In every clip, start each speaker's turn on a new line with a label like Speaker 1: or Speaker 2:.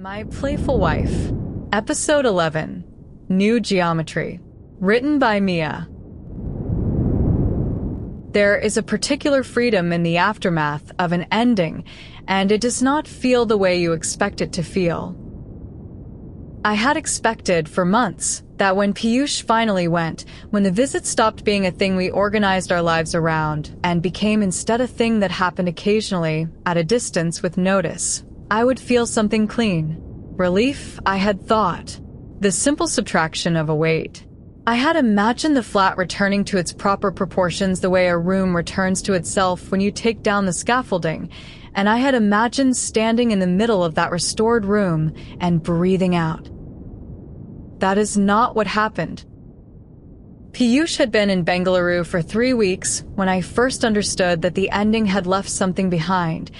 Speaker 1: My Playful Wife, Episode 11, New Geometry, written by Mia. There is a particular freedom in the aftermath of an ending, and it does not feel the way you expect it to feel. I had expected for months that when Piyush finally went, when the visit stopped being a thing we organized our lives around and became instead a thing that happened occasionally at a distance with notice, I would feel something clean. Relief, I had thought. The simple subtraction of a weight. I had imagined the flat returning to its proper proportions the way a room returns to itself when you take down the scaffolding, and I had imagined standing in the middle of that restored room and breathing out. That is not what happened. Piyush had been in Bengaluru for 3 weeks when I first understood that the ending had left something behind,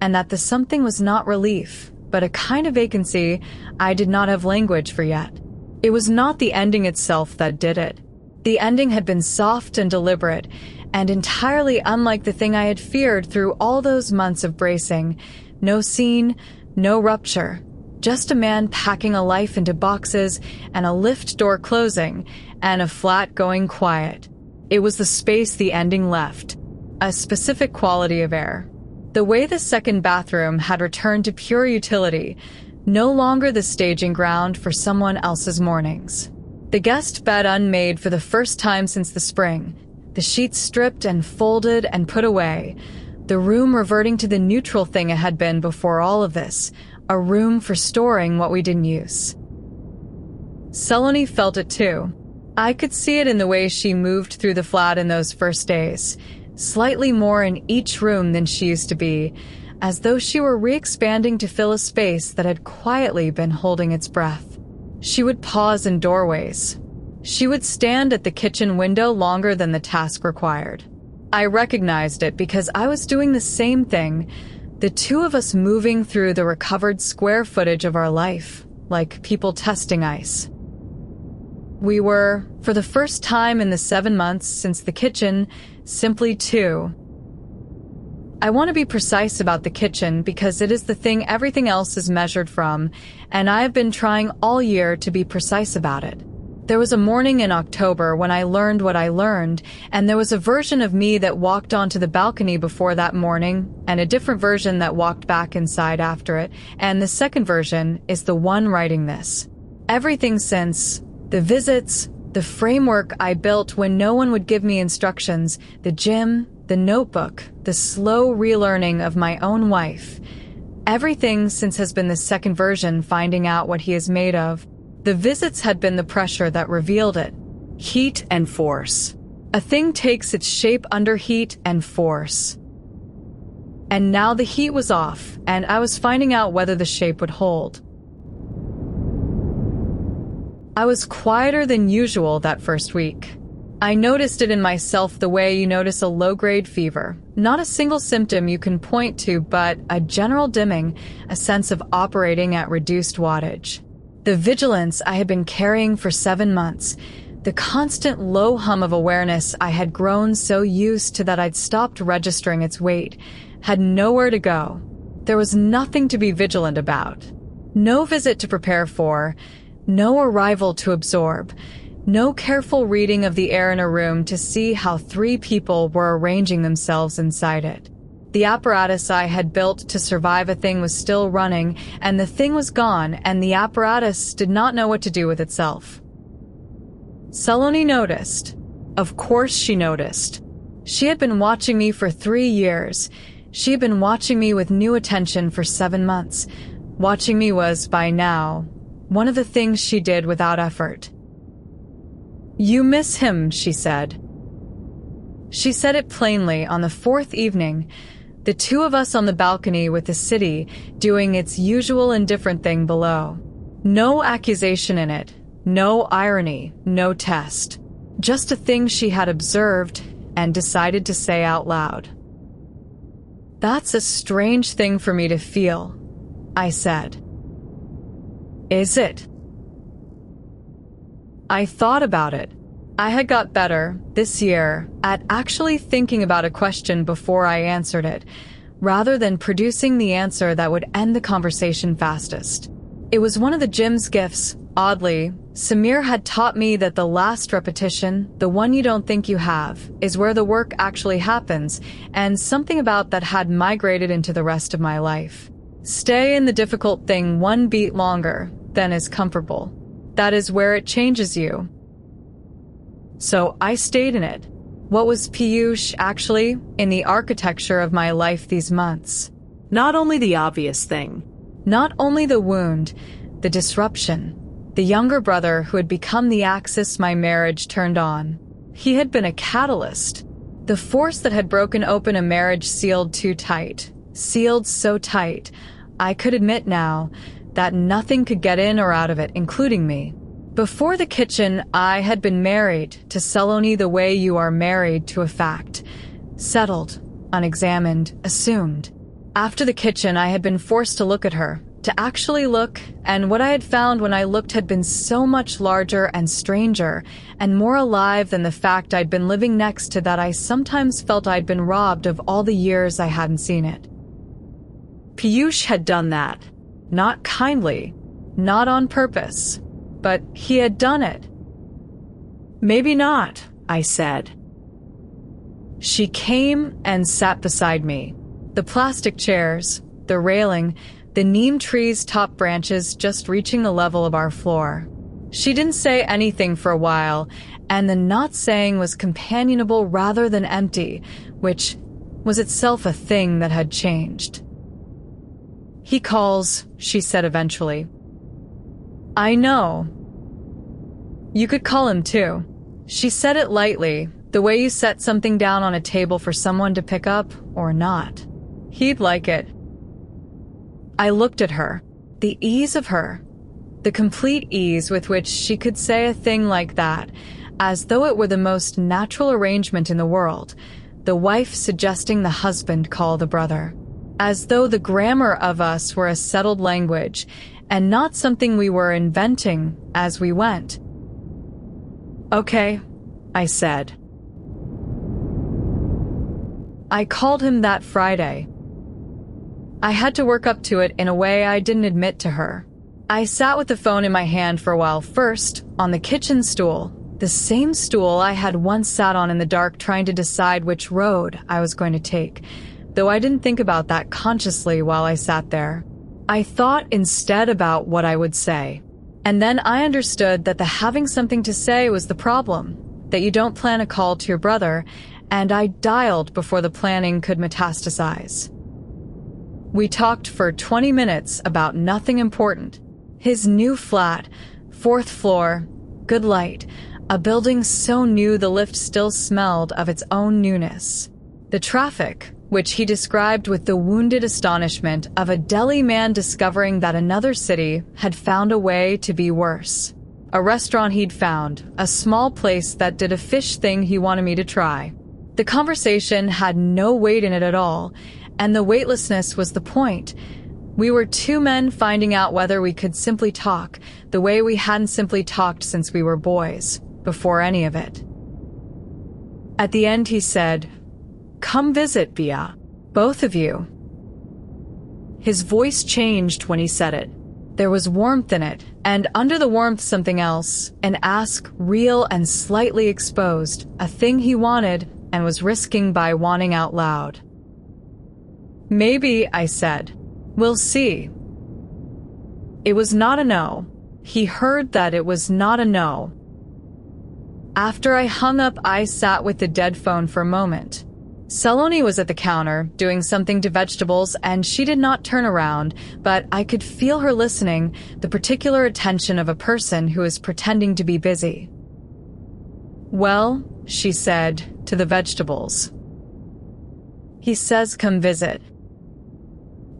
Speaker 1: and that the something was not relief, but a kind of vacancy I did not have language for yet. It was not the ending itself that did it. The ending had been soft and deliberate, and entirely unlike the thing I had feared through all those months of bracing. No scene, no rupture. Just a man packing a life into boxes, and a lift door closing, and a flat going quiet. It was the space the ending left. A specific quality of air. The way the second bathroom had returned to pure utility, no longer the staging ground for someone else's mornings. The guest bed unmade for the first time since the spring, the sheets stripped and folded and put away, the room reverting to the neutral thing it had been before all of this, a room for storing what we didn't use. Saloni felt it too. I could see it in the way she moved through the flat in those first days, slightly more in each room than she used to be, as though she were re-expanding to fill a space that had quietly been holding its breath. She would pause in doorways. She would stand at the kitchen window longer than the task required. I recognized it because I was doing the same thing, the two of us moving through the recovered square footage of our life, like people testing ice. We were, for the first time in the 7 months since the kitchen, simply two. I want to be precise about the kitchen because it is the thing everything else is measured from, and I have been trying all year to be precise about it. There was a morning in October when I learned what I learned, and there was a version of me that walked onto the balcony before that morning, and a different version that walked back inside after it, and the second version is the one writing this. Everything since the visits, the framework I built when no one would give me instructions, the gym, the notebook, the slow relearning of my own wife. Everything since has been the second version finding out what he is made of. The visits had been the pressure that revealed it. Heat and force. A thing takes its shape under heat and force. And now the heat was off, and I was finding out whether the shape would hold. I was quieter than usual that first week. I noticed it in myself the way you notice a low-grade fever. Not a single symptom you can point to, but a general dimming, a sense of operating at reduced wattage. The vigilance I had been carrying for 7 months, the constant low hum of awareness I had grown so used to that I'd stopped registering its weight, had nowhere to go. There was nothing to be vigilant about. No visit to prepare for, no arrival to absorb, no careful reading of the air in a room to see how 3 people were arranging themselves inside it. The apparatus I had built to survive a thing was still running, and the thing was gone, and the apparatus did not know what to do with itself. Saloni noticed. Of course she noticed. She had been watching me for 3 years. She had been watching me with new attention for 7 months. Watching me was, by now, one of the things she did without effort. "You miss him," she said. She said it plainly on the 4th evening, the two of us on the balcony with the city doing its usual indifferent thing below. No accusation in it, no irony, no test. Just a thing she had observed and decided to say out loud. "That's a strange thing for me to feel," I said. "Is it?" I thought about it. I had got better, this year, at actually thinking about a question before I answered it, rather than producing the answer that would end the conversation fastest. It was one of the gym's gifts. Oddly, Samir had taught me that the last repetition, the one you don't think you have, is where the work actually happens, and something about that had migrated into the rest of my life. Stay in the difficult thing one beat longer than is comfortable. That is where it changes you. So I stayed in it. What was Piyush actually in the architecture of my life these months?
Speaker 2: Not only the obvious thing.
Speaker 1: Not only the wound, the disruption. The younger brother who had become the axis my marriage turned on. He had been a catalyst. The force that had broken open a marriage sealed too tight. Sealed so tight, I could admit now that nothing could get in or out of it, including me. Before the kitchen, I had been married to Saloni the way you are married to a fact. Settled, unexamined, assumed. After the kitchen, I had been forced to look at her, to actually look, and what I had found when I looked had been so much larger and stranger, and more alive than the fact I'd been living next to that I sometimes felt I'd been robbed of all the years I hadn't seen it. Piyush had done that. Not kindly, not on purpose, but he had done it.
Speaker 2: Maybe not, I said.
Speaker 1: She came and sat beside me. The plastic chairs, the railing, the neem tree's top branches just reaching the level of our floor. She didn't say anything for a while, and the not saying was companionable rather than empty, which was itself a thing that had changed. He calls, she said eventually. I know. You could call him too. She said it lightly, the way you set something down on a table for someone to pick up or not. He'd like it. I looked at her. The ease of her. The complete ease with which she could say a thing like that, as though it were the most natural arrangement in the world, the wife suggesting the husband call the brother. As though the grammar of us were a settled language, and not something we were inventing as we went. Okay, I said. I called him that Friday. I had to work up to it in a way I didn't admit to her. I sat with the phone in my hand for a while, first on the kitchen stool, the same stool I had once sat on in the dark trying to decide which road I was going to take, though I didn't think about that consciously while I sat there. I thought instead about what I would say. And then I understood that the having something to say was the problem, that you don't plan a call to your brother, and I dialed before the planning could metastasize. We talked for 20 minutes about nothing important. His new flat, 4th floor, good light, a building so new the lift still smelled of its own newness. The traffic, which he described with the wounded astonishment of a Delhi man discovering that another city had found a way to be worse. A restaurant he'd found, a small place that did a fish thing he wanted me to try. The conversation had no weight in it at all, and the weightlessness was the point. We were two men finding out whether we could simply talk, the way we hadn't simply talked since we were boys, before any of it. At the end he said, "Come visit, Bia. Both of you." His voice changed when he said it. There was warmth in it, and under the warmth something else, an ask real and slightly exposed, a thing he wanted and was risking by wanting out loud. "Maybe," I said. "We'll see." It was not a no. He heard that it was not a no. After I hung up, I sat with the dead phone for a moment. Saloni was at the counter, doing something to vegetables, and she did not turn around, but I could feel her listening, the particular attention of a person who is pretending to be busy. "Well," she said, to the vegetables. "He says come visit."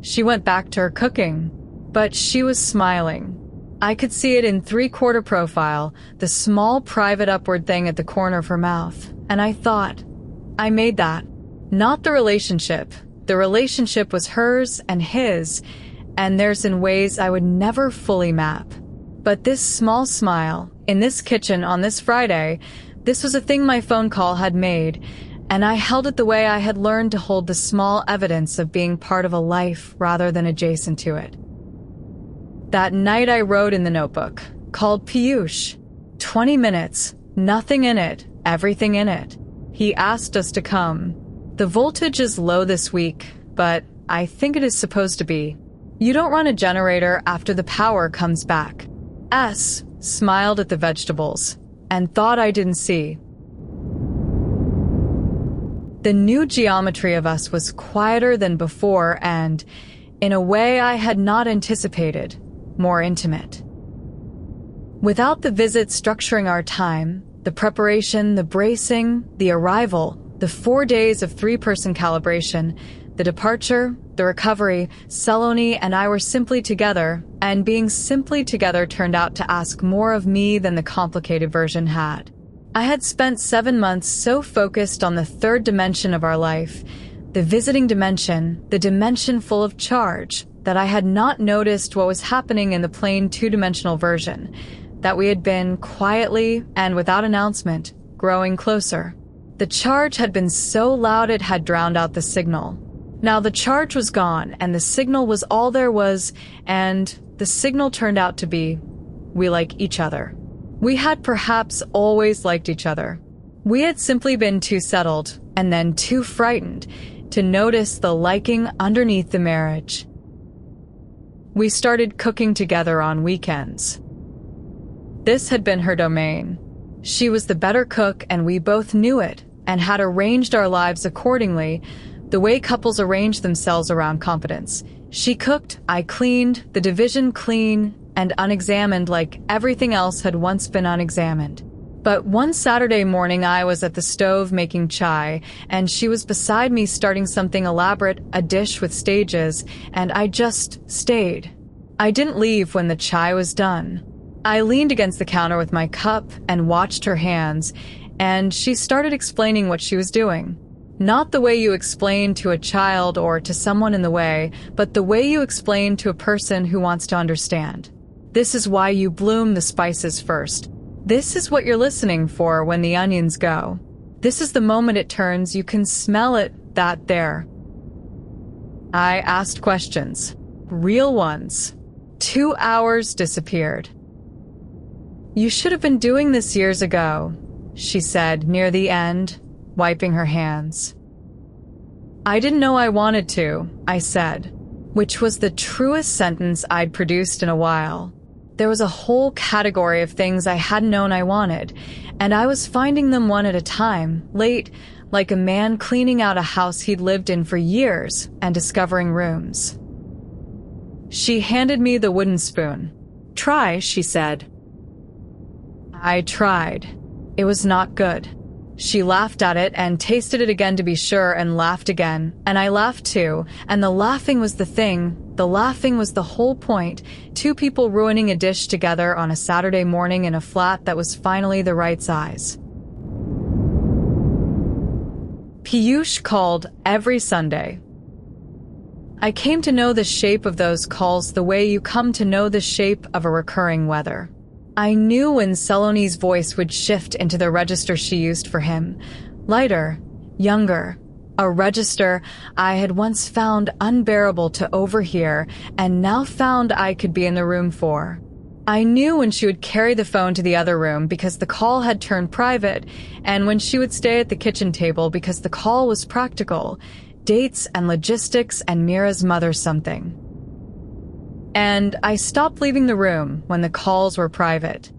Speaker 1: She went back to her cooking, but she was smiling. I could see it in 3/4 profile, the small private upward thing at the corner of her mouth, and I thought, I made that. Not the relationship. The relationship was hers and his, and theirs in ways I would never fully map. But this small smile, in this kitchen on this Friday, this was a thing my phone call had made, and I held it the way I had learned to hold the small evidence of being part of a life rather than adjacent to it. That night I wrote in the notebook, called Piyush. 20 minutes, nothing in it, everything in it. He asked us to come. The voltage is low this week, but I think it is supposed to be. You don't run a generator after the power comes back. S smiled at the vegetables and thought I didn't see. The new geometry of us was quieter than before and, in a way I had not anticipated, more intimate. Without the visit structuring our time, the preparation, the bracing, the arrival, the 4 days of 3-person calibration, the departure, the recovery, Saloni and I were simply together, and being simply together turned out to ask more of me than the complicated version had. I had spent 7 months so focused on the third dimension of our life, the visiting dimension, the dimension full of charge, that I had not noticed what was happening in the plain 2-dimensional version, that we had been quietly and without announcement growing closer. The charge had been so loud it had drowned out the signal. Now the charge was gone and the signal was all there was, and the signal turned out to be, we like each other. We had perhaps always liked each other. We had simply been too settled and then too frightened to notice the liking underneath the marriage. We started cooking together on weekends. This had been her domain. She was the better cook and we both knew it and had arranged our lives accordingly, the way couples arrange themselves around competence. She cooked, I cleaned, the division clean and unexamined like everything else had once been unexamined. But one Saturday morning I was at the stove making chai, and she was beside me starting something elaborate, a dish with stages, and I just stayed. I didn't leave when the chai was done. I leaned against the counter with my cup and watched her hands, and she started explaining what she was doing. Not the way you explain to a child or to someone in the way, but the way you explain to a person who wants to understand. This is why you bloom the spices first. This is what you're listening for when the onions go. This is the moment it turns, you can smell it, that there. I asked questions. Real ones. 2 hours disappeared. You should have been doing this years ago, she said near the end, wiping her hands. I didn't know I wanted to, I said, which was the truest sentence I'd produced in a while. There was a whole category of things I hadn't known I wanted, and I was finding them one at a time, late, like a man cleaning out a house he'd lived in for years and discovering rooms. She handed me the wooden spoon. Try, she said. I tried. It was not good. She laughed at it and tasted it again to be sure and laughed again, and I laughed too, and the laughing was the thing. The laughing was the whole point. 2 people ruining a dish together on a Saturday morning in a flat that was finally the right size. Piyush called every Sunday. I came to know the shape of those calls the way you come to know the shape of a recurring weather. I knew when Saloni's voice would shift into the register she used for him. Lighter, younger, a register I had once found unbearable to overhear and now found I could be in the room for. I knew when she would carry the phone to the other room because the call had turned private, and when she would stay at the kitchen table because the call was practical, dates and logistics and Mira's mother something. And I stopped leaving the room when the calls were private.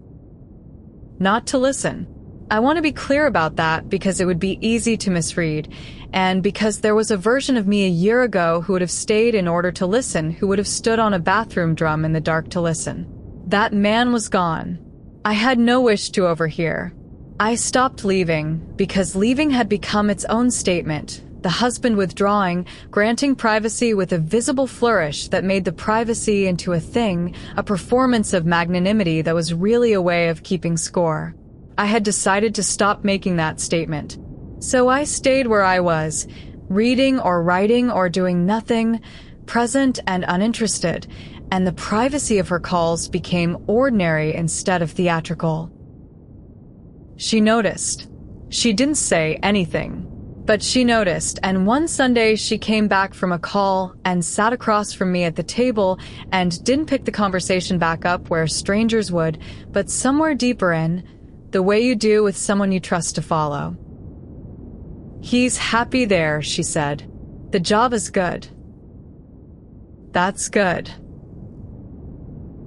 Speaker 1: Not to listen. I want to be clear about that because it would be easy to misread, and because there was a version of me a year ago who would have stayed in order to listen, who would have stood on a bathroom drum in the dark to listen. That man was gone. I had no wish to overhear. I stopped leaving because leaving had become its own statement. The husband withdrawing, granting privacy with a visible flourish that made the privacy into a thing, a performance of magnanimity that was really a way of keeping score. I had decided to stop making that statement. So I stayed where I was, reading or writing or doing nothing, present and uninterested, and the privacy of her calls became ordinary instead of theatrical. She noticed. She didn't say anything. But she noticed, and one Sunday she came back from a call and sat across from me at the table and didn't pick the conversation back up where strangers would, but somewhere deeper in, the way you do with someone you trust to follow. "He's happy there," she said. "The job is good." "That's good."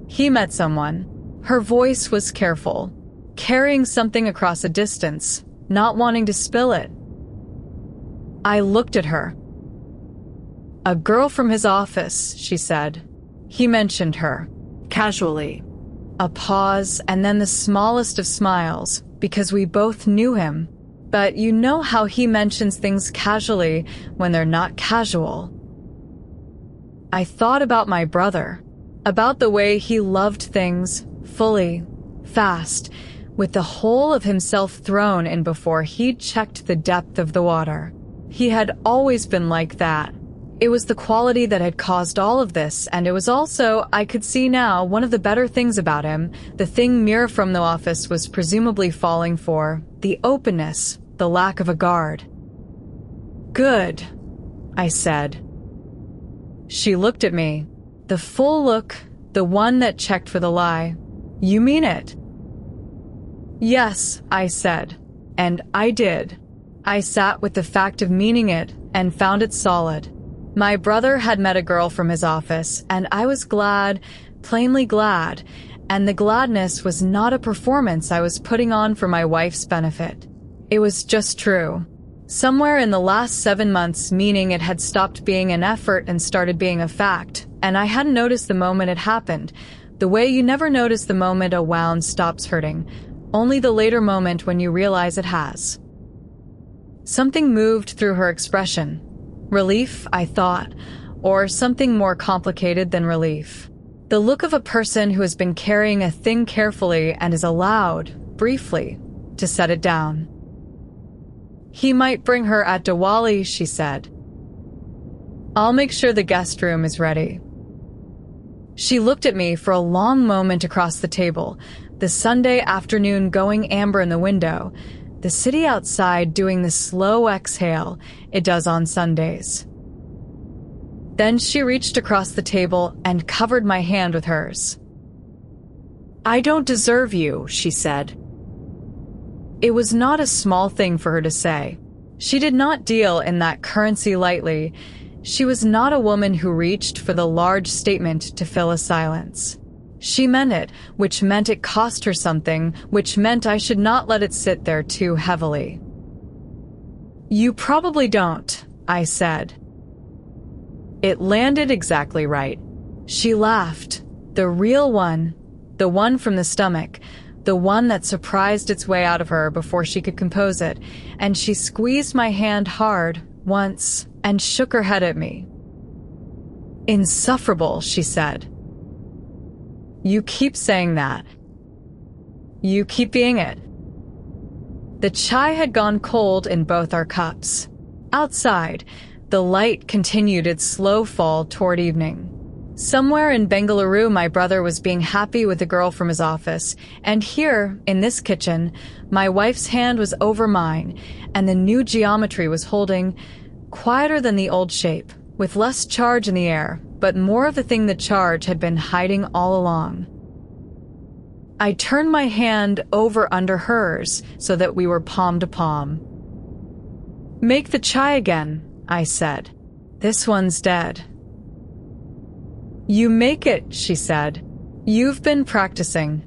Speaker 1: He met someone. Her voice was careful, carrying something across a distance, not wanting to spill it. I looked at her. "A girl from his office," she said. He mentioned her.
Speaker 2: Casually.
Speaker 1: A pause, and then the smallest of smiles, because we both knew him. But you know how he mentions things casually when they're not casual. I thought about my brother, about the way he loved things fully, fast, with the whole of himself thrown in before he'd checked the depth of the water. He had always been like that. It was the quality that had caused all of this, and it was also, I could see now, one of the better things about him, the thing Mira from the office was presumably falling for, the openness, the lack of a guard. "Good," I said. She looked at me, the full look, the one that checked for the lie. "You mean it?" "Yes," I said, and I did. I sat with the fact of meaning it and found it solid. My brother had met a girl from his office, and I was glad, plainly glad, and the gladness was not a performance I was putting on for my wife's benefit. It was just true. Somewhere in the last 7 months, meaning it had stopped being an effort and started being a fact, and I hadn't noticed the moment it happened, the way you never notice the moment a wound stops hurting, only the later moment when you realize it has. Something moved through her expression. Relief, I thought, or something more complicated than relief. The look of a person who has been carrying a thing carefully and is allowed, briefly, to set it down. "He might bring her at Diwali," she said. "I'll make sure the guest room is ready." She looked at me for a long moment across the table, the Sunday afternoon going amber in the window, the city outside doing the slow exhale it does on Sundays. Then she reached across the table and covered my hand with hers. "I don't deserve you," she said. It was not a small thing for her to say. She did not deal in that currency lightly. She was not a woman who reached for the large statement to fill a silence. She meant it, which meant it cost her something, which meant I should not let it sit there too heavily. "You probably don't," I said. It landed exactly right. She laughed, the real one, the one from the stomach, the one that surprised its way out of her before she could compose it, and she squeezed my hand hard, once, and shook her head at me. "Insufferable," she said. "You keep saying that. You keep being it." The chai had gone cold in both our cups. Outside, the light continued its slow fall toward evening. Somewhere in Bengaluru, my brother was being happy with a girl from his office, and here, in this kitchen, my wife's hand was over mine, and the new geometry was holding, quieter than the old shape, with less charge in the air, but more of the thing the charge had been hiding all along. I turned my hand over under hers so that we were palm to palm. "Make the chai again," I said. "This one's dead." "You make it," she said. "You've been practicing."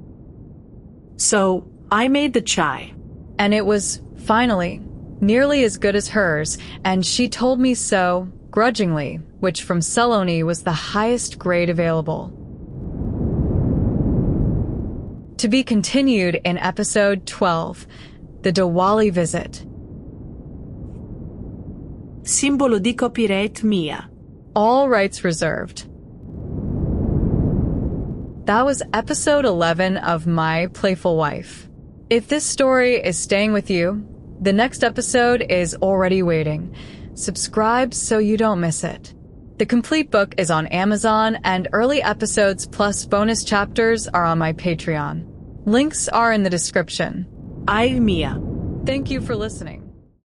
Speaker 2: So I made the chai.
Speaker 1: And it was, finally, nearly as good as hers, and she told me so, grudgingly, which from Saloni was the highest grade available. To be continued in episode 12, The Diwali Visit.
Speaker 2: Simbolo di copyright Mia.
Speaker 1: All rights reserved. That was episode 11 of My Playful Wife. If this story is staying with you, the next episode is already waiting. Subscribe so you don't miss it. The complete book is on Amazon, and early episodes plus bonus chapters are on my Patreon. Links are in the description.
Speaker 2: I'm Mia.
Speaker 1: Thank you for listening.